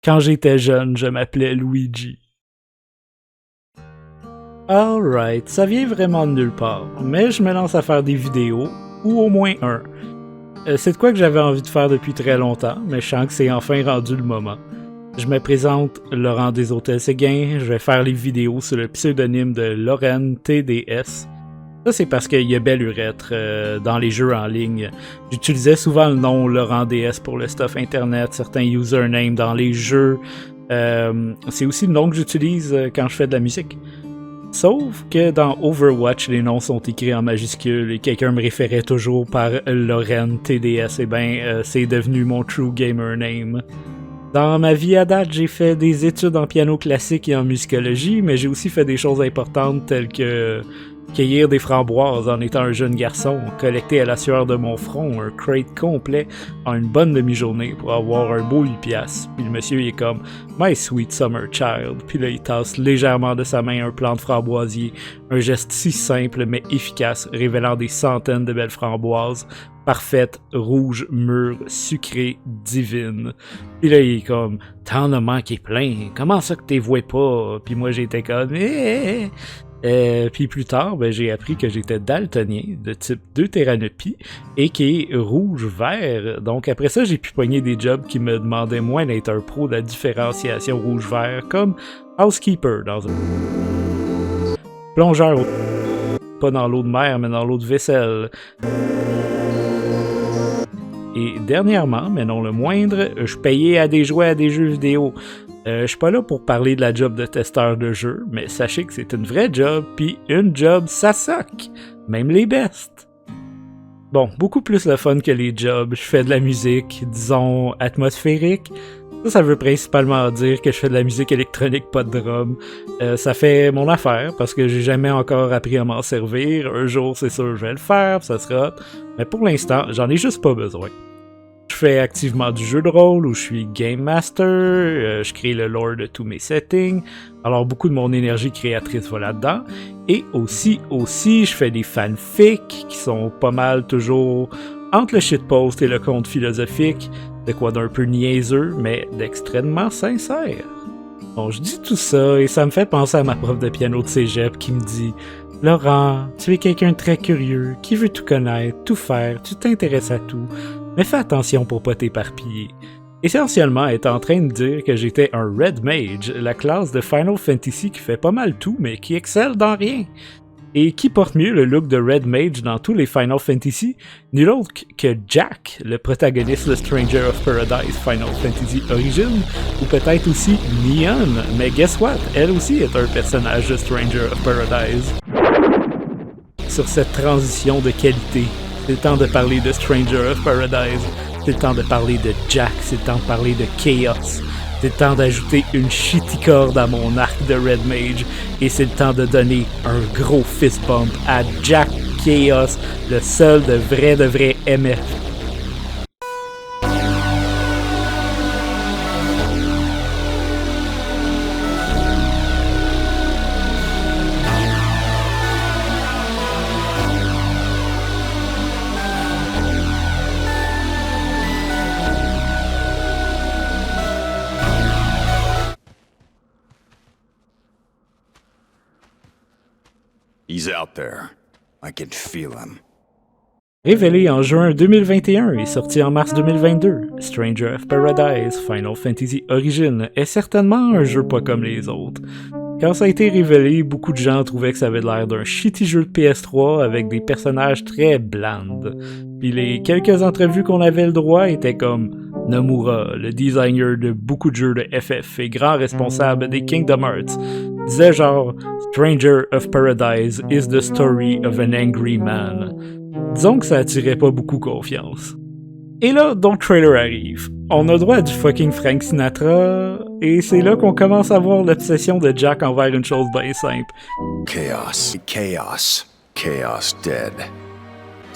Quand j'étais jeune, je m'appelais Luigi. Alright, ça vient vraiment de nulle part, mais je me lance à faire des vidéos, ou au moins un. C'est de quoi que j'avais envie de faire depuis très longtemps, mais je sens que c'est enfin rendu le moment. Je me présente Laurent des Hôtels Séguin, je vais faire les vidéos sous le pseudonyme de Lorraine TDS. Ça, c'est parce qu'il y a belle urètre dans les jeux en ligne. J'utilisais souvent le nom Laurent DS pour le stuff internet, certains usernames dans les jeux. C'est aussi le nom que j'utilise quand je fais de la musique. Sauf que dans Overwatch, les noms sont écrits en majuscules et quelqu'un me référait toujours par Lorraine TDS. Et c'est devenu mon true gamer name. Dans ma vie à date, j'ai fait des études en piano classique et en musicologie, mais j'ai aussi fait des choses importantes telles que cueillir des framboises en étant un jeune garçon, collecter à la sueur de mon front un crate complet en une bonne demi-journée pour avoir un beau 8$. Puis le monsieur il est comme « My sweet summer child », puis là il tasse légèrement de sa main un plant de framboisier, un geste si simple mais efficace, révélant des centaines de belles framboises, parfaites, rouges, mûres, sucrées, divines. Puis là il est comme « T'en as manqué plein, comment ça que t'es voué pas ?» Puis moi j'étais comme puis plus tard, j'ai appris que j'étais daltonien de type deutéranopie et qui est rouge-vert. Donc après ça, j'ai pu pogner des jobs qui me demandaient moins d'être un pro de la différenciation rouge-vert, comme housekeeper dans un plongeur, pas dans l'eau de mer, mais dans l'eau de vaisselle. Et dernièrement, mais non le moindre, je payais à des jouets à des jeux vidéo. Je suis pas là pour parler de la job de testeur de jeu, mais sachez que c'est une vraie job, puis une job, ça soque! Même les bestes! Bon, beaucoup plus le fun que les jobs. Je fais de la musique, disons, atmosphérique. Ça veut principalement dire que je fais de la musique électronique, pas de drum. Ça fait mon affaire, parce que j'ai jamais encore appris à m'en servir. Un jour, c'est sûr, je vais le faire, ça sera hot. Mais pour l'instant, j'en ai juste pas besoin. Je fais activement du jeu de rôle où je suis Game Master, je crée le lore de tous mes settings, alors beaucoup de mon énergie créatrice va là-dedans. Et aussi, je fais des fanfics qui sont pas mal toujours entre le shitpost et le conte philosophique, de quoi d'un peu niaiseux, mais d'extrêmement sincère. Bon, je dis tout ça et ça me fait penser à ma prof de piano de cégep qui me dit « Laurent, tu es quelqu'un de très curieux, qui veut tout connaître, tout faire, tu t'intéresses à tout. » Mais fais attention pour pas t'éparpiller. Essentiellement, elle est en train de dire que j'étais un Red Mage, la classe de Final Fantasy qui fait pas mal tout, mais qui excelle dans rien. Et qui porte mieux le look de Red Mage dans tous les Final Fantasy, nul autre que Jack, le protagoniste de Stranger of Paradise Final Fantasy Origin, ou peut-être aussi Neon, mais guess what, elle aussi est un personnage de Stranger of Paradise. Sur cette transition de qualité, c'est le temps de parler de Stranger of Paradise, c'est le temps de parler de Jack, c'est le temps de parler de Chaos, c'est le temps d'ajouter une shitty corde à mon arc de Red Mage, et c'est le temps de donner un gros fist bump à Jack Chaos, le seul de vrai MF. He's out there. I can feel him. Révélé en juin 2021 et sorti en mars 2022, Stranger of Paradise Final Fantasy Origin est certainement un jeu pas comme les autres. Quand ça a été révélé, beaucoup de gens trouvaient que ça avait l'air d'un shitty jeu de PS3 avec des personnages très blandes. Puis les quelques entrevues qu'on avait le droit étaient comme Nomura, le designer de beaucoup de jeux de FF et grand responsable des Kingdom Hearts, disait genre Stranger of Paradise is the story of an angry man. Disons que ça attirait pas beaucoup confiance. Et là, donc trailer arrive. On a droit à du fucking Frank Sinatra, et c'est là qu'on commence à voir l'obsession de Jack envers une chose bien simple. Chaos. Chaos. Chaos dead.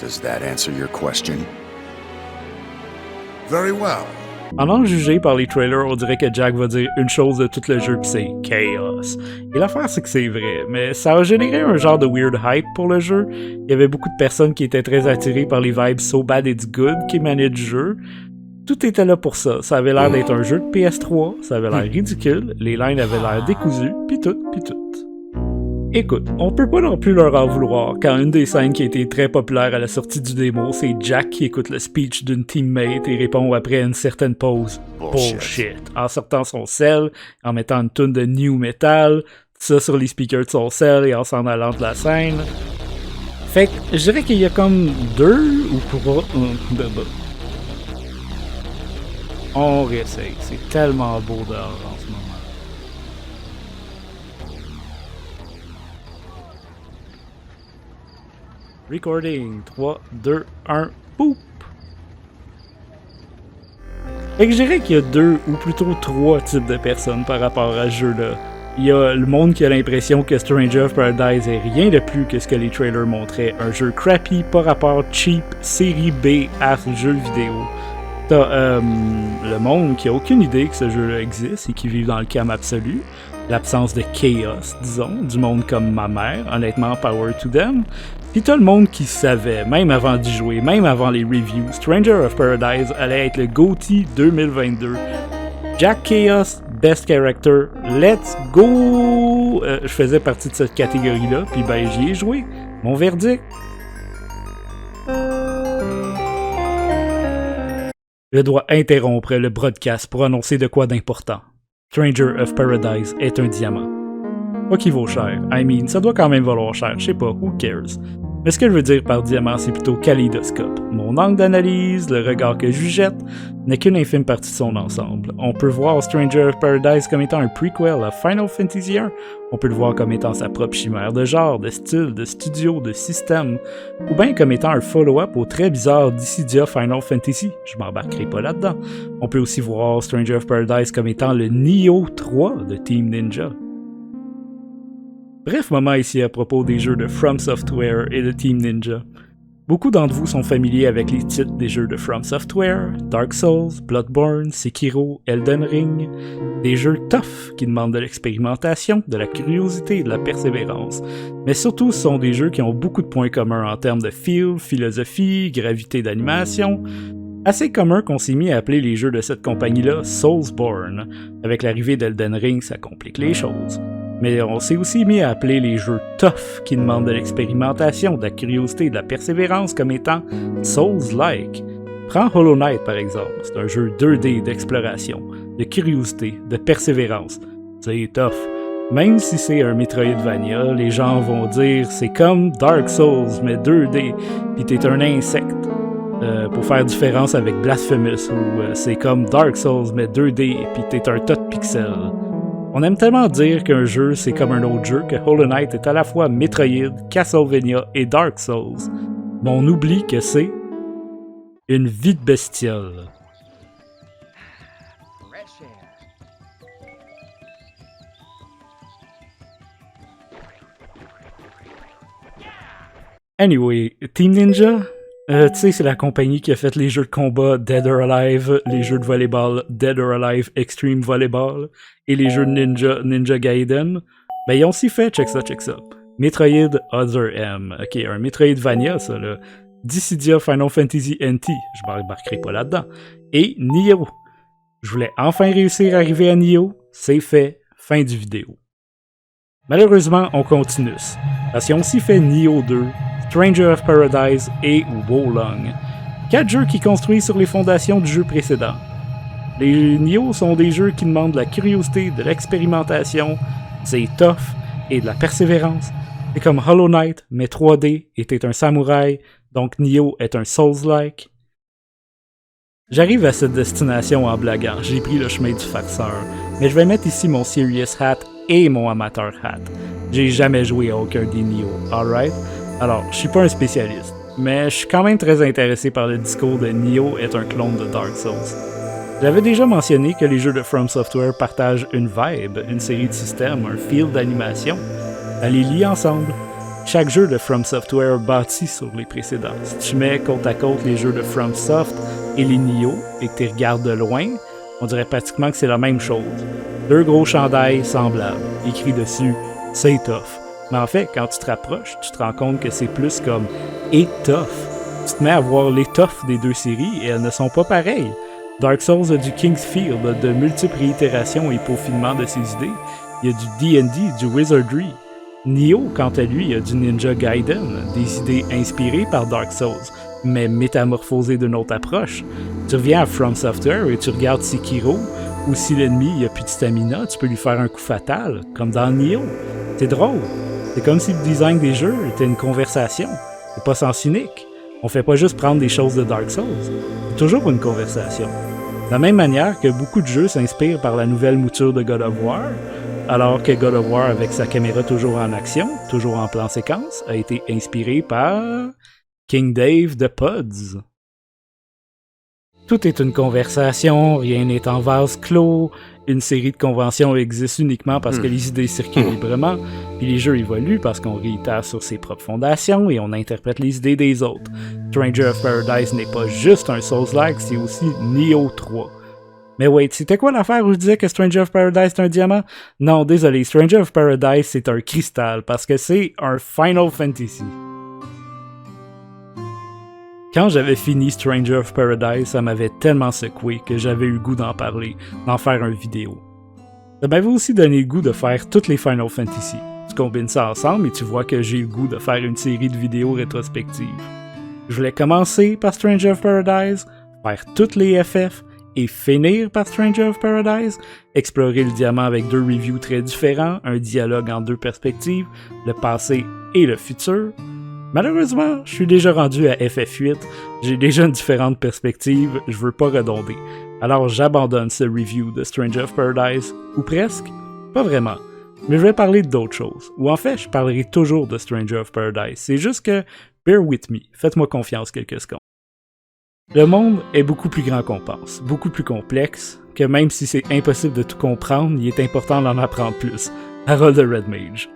Does that answer your question? Very well. En juger par les trailers, on dirait que Jack va dire une chose de tout le jeu pis c'est Chaos. Et l'affaire c'est que c'est vrai, mais ça a généré un genre de weird hype pour le jeu. Il y avait beaucoup de personnes qui étaient très attirées par les vibes so bad it's good qui émanaient du jeu. Tout était là pour ça. Ça avait l'air d'être un jeu de PS3, ça avait l'air ridicule, les lines avaient l'air décousues, pis tout. Écoute, on peut pas non plus leur en vouloir quand une des scènes qui a été très populaire à la sortie du démo, c'est Jack qui écoute le speech d'une teammate et répond après une certaine pause « Bullshit » en sortant son sel, en mettant une toune de new metal, ça sur les speakers de son sel et en s'en allant de la scène. Fait que je dirais qu'il y a comme 2 ou 3... On réessaye, c'est tellement beau dehors en ce moment. Recording, 3, 2, 1, boop! Fait que je dirais qu'il y a 2 ou plutôt 3 types de personnes par rapport à ce jeu-là. Il y a le monde qui a l'impression que Stranger of Paradise est rien de plus que ce que les trailers montraient. Un jeu crappy, pas rapport cheap, série B, jeu vidéo. T'as le monde qui a aucune idée que ce jeu-là existe et qui vit dans le calme absolu. L'absence de chaos, disons, du monde comme ma mère, honnêtement, power to them. Pis t'as le monde qui savait, même avant d'y jouer, même avant les reviews, Stranger of Paradise allait être le GOTY 2022. Jack Chaos, Best Character, let's go! Je faisais partie de cette catégorie-là, pis ben j'y ai joué. Mon verdict? Je dois interrompre le broadcast pour annoncer de quoi d'important. Stranger of Paradise est un diamant. Pas qu'il vaut cher. I mean, ça doit quand même valoir cher, je sais pas, who cares. Mais ce que je veux dire par diamant, c'est plutôt kaléidoscope. Mon angle d'analyse, le regard que je jette, n'est qu'une infime partie de son ensemble. On peut voir Stranger of Paradise comme étant un prequel à Final Fantasy 1, on peut le voir comme étant sa propre chimère de genre, de style, de studio, de système, ou bien comme étant un follow-up au très bizarre Dissidia Final Fantasy, je m'embarquerai pas là-dedans. On peut aussi voir Stranger of Paradise comme étant le Nioh 3 de Team Ninja. Bref moment ici à propos des jeux de From Software et de Team Ninja. Beaucoup d'entre vous sont familiers avec les titres des jeux de From Software, Dark Souls, Bloodborne, Sekiro, Elden Ring, des jeux tough qui demandent de l'expérimentation, de la curiosité et de la persévérance, mais surtout ce sont des jeux qui ont beaucoup de points communs en termes de feel, philosophie, gravité d'animation, assez commun qu'on s'est mis à appeler les jeux de cette compagnie-là Soulsborne. Avec l'arrivée d'Elden Ring, ça complique les choses. Mais on s'est aussi mis à appeler les jeux tough qui demandent de l'expérimentation, de la curiosité et de la persévérance comme étant Souls-like. Prends Hollow Knight par exemple, c'est un jeu 2D d'exploration, de curiosité, de persévérance. C'est tough. Même si c'est un Metroidvania, les gens vont dire c'est comme Dark Souls mais 2D, pis t'es un insecte. Pour faire différence avec Blasphemous, où c'est comme Dark Souls mais 2D, pis t'es un tas de pixels. On aime tellement dire qu'un jeu c'est comme un autre jeu que Hollow Knight est à la fois Metroid, Castlevania et Dark Souls. Mais on oublie que c'est une vie de bestiole. Anyway, Team Ninja, tu sais, c'est la compagnie qui a fait les jeux de combat Dead or Alive, les jeux de volleyball Dead or Alive Extreme Volleyball et les jeux de Ninja Gaiden. Ben, ils ont aussi fait, check ça, Metroid Other M. Ok, un Metroidvania, ça, là. Dissidia Final Fantasy NT, je m'embarquerai pas là-dedans. Et Nioh. Je voulais enfin réussir à arriver à Nioh, c'est fait, fin du vidéo. Malheureusement, on continue. Parce qu'ils ont aussi fait Nioh 2, Stranger of Paradise et Wolong. 4 jeux qui construisent sur les fondations du jeu précédent. Les Nioh sont des jeux qui demandent de la curiosité, de l'expérimentation, c'est tough et de la persévérance. C'est comme Hollow Knight, mais 3D, et t'es un samouraï, donc Nioh est un Souls-like. J'arrive à cette destination en blaguant, j'ai pris le chemin du farceur, mais je vais mettre ici mon Serious Hat et mon Amateur Hat. J'ai jamais joué à aucun des Nioh, alright? Alors, je suis pas un spécialiste, mais je suis quand même très intéressé par le discours de Nioh est un clone de Dark Souls. J'avais déjà mentionné que les jeux de From Software partagent une vibe, une série de systèmes, un feel d'animation. Elle les lie ensemble. Chaque jeu de From Software bâtit sur les précédents. Si tu mets côte à côte les jeux de From Soft et les Nioh et que tu les regardes de loin, on dirait pratiquement que c'est la même chose. 2 gros chandails semblables, écrit dessus « C'est tough ». Mais en fait, quand tu te rapproches, tu te rends compte que c'est plus comme « et tough ». Tu te mets à voir l'étoffe des 2 séries et elles ne sont pas pareilles. Dark Souls a du Kingsfield, de multiples réitérations et peaufinements de ses idées. Il y a du D&D, du Wizardry. Nioh, quant à lui, a du Ninja Gaiden, des idées inspirées par Dark Souls, mais métamorphosées d'une autre approche. Tu reviens à From Software et tu regardes Sekiro, où si l'ennemi a plus de stamina, tu peux lui faire un coup fatal, comme dans Nioh. C'est drôle. C'est comme si le design des jeux était une conversation. C'est pas sens unique. On fait pas juste prendre des choses de Dark Souls. C'est toujours une conversation. De la même manière que beaucoup de jeux s'inspirent par la nouvelle mouture de God of War, alors que God of War, avec sa caméra toujours en action, toujours en plan séquence, a été inspiré par King Dave de Pods. Tout est une conversation, rien n'est en vase clos, une série de conventions existe uniquement parce que les idées circulent librement, puis les jeux évoluent parce qu'on réitère sur ses propres fondations et on interprète les idées des autres. Stranger of Paradise n'est pas juste un Souls-like, c'est aussi Nioh 3. Mais wait, c'était quoi l'affaire où je disais que Stranger of Paradise est un diamant? Non, désolé, Stranger of Paradise c'est un cristal parce que c'est un Final Fantasy. Quand j'avais fini Stranger of Paradise, ça m'avait tellement secoué que j'avais eu le goût d'en parler, d'en faire une vidéo. Ça m'avait aussi donné le goût de faire toutes les Final Fantasy. Tu combines ça ensemble et tu vois que j'ai le goût de faire une série de vidéos rétrospectives. Je voulais commencer par Stranger of Paradise, faire toutes les FF, et finir par Stranger of Paradise, explorer le diamant avec deux reviews très différents, un dialogue en deux perspectives, le passé et le futur. Malheureusement, je suis déjà rendu à FF8, j'ai déjà une différente perspective, je veux pas redonder. Alors j'abandonne ce review de Stranger of Paradise, ou presque, pas vraiment. Mais je vais parler d'autres choses, ou en fait, je parlerai toujours de Stranger of Paradise, c'est juste que, bear with me, faites-moi confiance quelques secondes. Le monde est beaucoup plus grand qu'on pense, beaucoup plus complexe, que même si c'est impossible de tout comprendre, il est important d'en apprendre plus. Harold the Red Mage.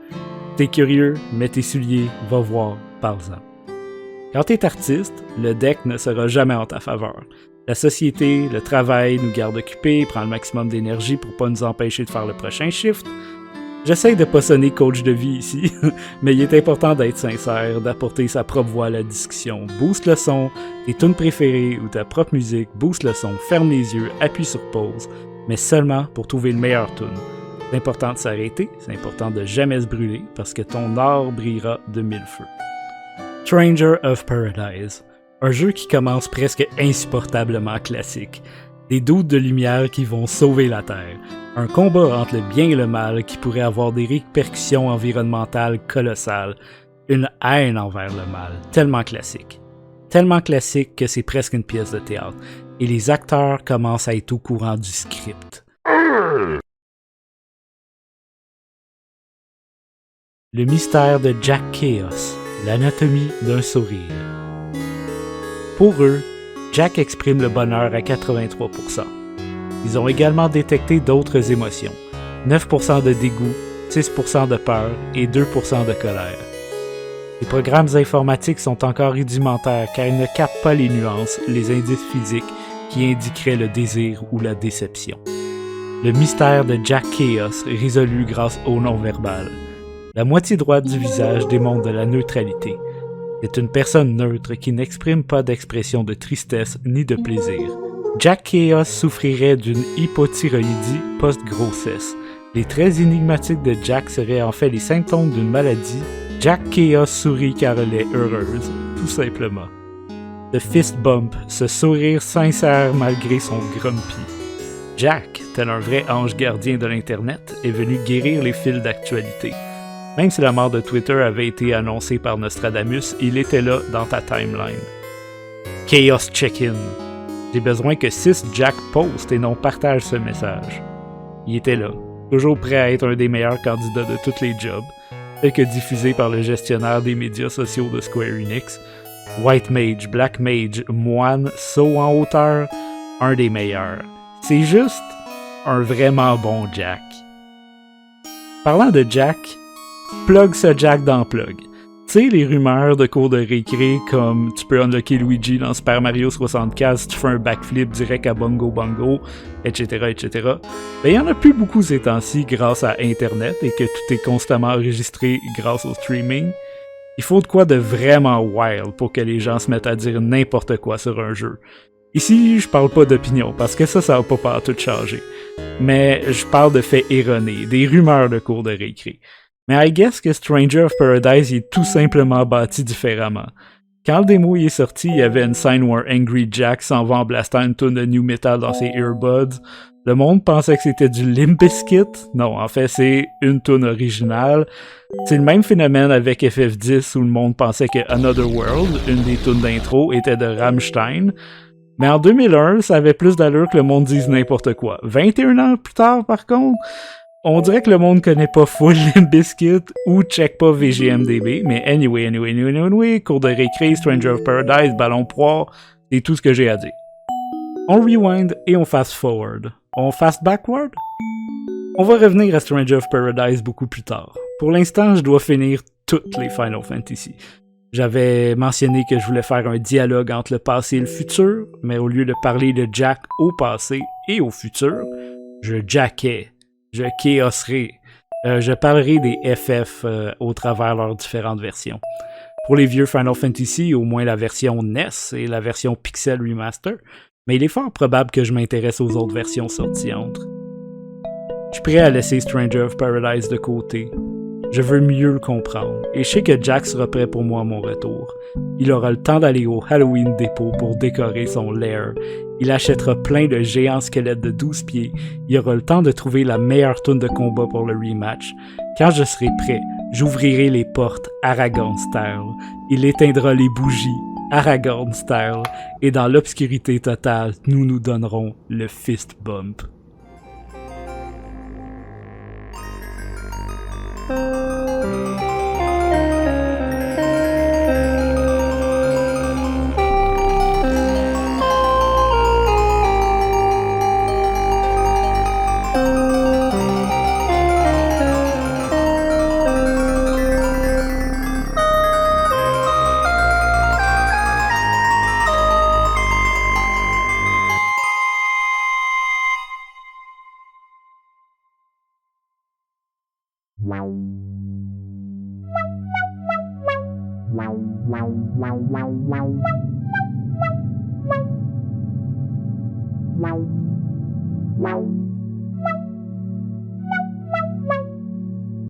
T'es curieux, mets tes souliers, va voir, parle-en. Quand t'es artiste, le deck ne sera jamais en ta faveur. La société, le travail nous garde occupés, prend le maximum d'énergie pour pas nous empêcher de faire le prochain shift. J'essaye de pas sonner coach de vie ici, mais il est important d'être sincère, d'apporter sa propre voix à la discussion. Booste le son, tes tunes préférées ou ta propre musique, booste le son, ferme les yeux, appuie sur pause, mais seulement pour trouver le meilleur tune. C'est important de s'arrêter, c'est important de jamais se brûler, parce que ton art brillera de mille feux. Stranger of Paradise, un jeu qui commence presque insupportablement classique. Des doutes de lumière qui vont sauver la Terre. Un combat entre le bien et le mal qui pourrait avoir des répercussions environnementales colossales. Une haine envers le mal, tellement classique. Tellement classique que c'est presque une pièce de théâtre. Et les acteurs commencent à être au courant du script. Le mystère de Jack Chaos, l'anatomie d'un sourire. Pour eux, Jack exprime le bonheur à 83%. Ils ont également détecté d'autres émotions, 9% de dégoût, 6% de peur et 2% de colère. Les programmes informatiques sont encore rudimentaires car ils ne captent pas les nuances, les indices physiques qui indiqueraient le désir ou la déception. Le mystère de Jack Chaos est résolu grâce au non-verbal. La moitié droite du visage démontre de la neutralité. C'est une personne neutre qui n'exprime pas d'expression de tristesse ni de plaisir. Jack Chaos souffrirait d'une hypothyroïdie post-grossesse. Les traits énigmatiques de Jack seraient en fait les symptômes d'une maladie. Jack Chaos sourit car elle est heureuse, tout simplement. The fist bump, ce sourire sincère malgré son grumpy. Jack, tel un vrai ange gardien de l'Internet, est venu guérir les fils d'actualité. Même si la mort de Twitter avait été annoncée par Nostradamus, il était là dans ta timeline. Chaos Check-in. J'ai besoin que 6 Jack postent et non partagent ce message. Il était là, toujours prêt à être un des meilleurs candidats de tous les jobs, tel que diffusé par le gestionnaire des médias sociaux de Square Enix. White Mage, Black Mage, Moine, saut en hauteur, un des meilleurs. C'est juste un vraiment bon Jack. Parlant de Jack, plug ce Jack dans Plug. Tu sais, les rumeurs de cours de récré comme tu peux unlocker Luigi dans Super Mario 64 si tu fais un backflip direct à Bongo Bongo, etc., etc. Ben, il y en a plus beaucoup ces temps-ci grâce à Internet et que tout est constamment enregistré grâce au streaming. Il faut de quoi de vraiment wild pour que les gens se mettent à dire n'importe quoi sur un jeu. Ici, je parle pas d'opinion, parce que ça va pas tout changer. Mais je parle de faits erronés, des rumeurs de cours de récré. Mais I guess que Stranger of Paradise est tout simplement bâti différemment. Quand le démo est sorti, il y avait une scène où un Angry Jack s'en va en blastant une tonne de new metal dans ses earbuds. Le monde pensait que c'était du Limp Bizkit. Non, en fait, c'est une tune originale. C'est le même phénomène avec FF10 où le monde pensait que Another World, une des tunes d'intro, était de Rammstein. Mais en 2001, ça avait plus d'allure que le monde dise n'importe quoi. 21 ans plus tard, par contre, on dirait que le monde connaît pas full Limp Bizkit ou check pas VGMDB, mais anyway, cours de récré, Stranger of Paradise, ballon poire, c'est tout ce que j'ai à dire. On rewind et on fast forward. On fast backward? On va revenir à Stranger of Paradise beaucoup plus tard. Pour l'instant, je dois finir toutes les Final Fantasy. J'avais mentionné que je voulais faire un dialogue entre le passé et le futur, mais au lieu de parler de Jack au passé et au futur, je jackais. Je chaoserai. Je parlerai des FF au travers leurs différentes versions. Pour les vieux Final Fantasy, au moins la version NES et la version Pixel Remaster, mais il est fort probable que je m'intéresse aux autres versions sorties entre. Je suis prêt à laisser Stranger of Paradise de côté. Je veux mieux le comprendre, et je sais que Jack sera prêt pour moi à mon retour. Il aura le temps d'aller au Halloween Depot pour décorer son lair. Il achètera plein de géants squelettes de 12 pieds. Il aura le temps de trouver la meilleure toune de combat pour le rematch. Quand je serai prêt, j'ouvrirai les portes Aragorn style. Il éteindra les bougies Aragorn style. Et dans l'obscurité totale, nous nous donnerons le fist bump.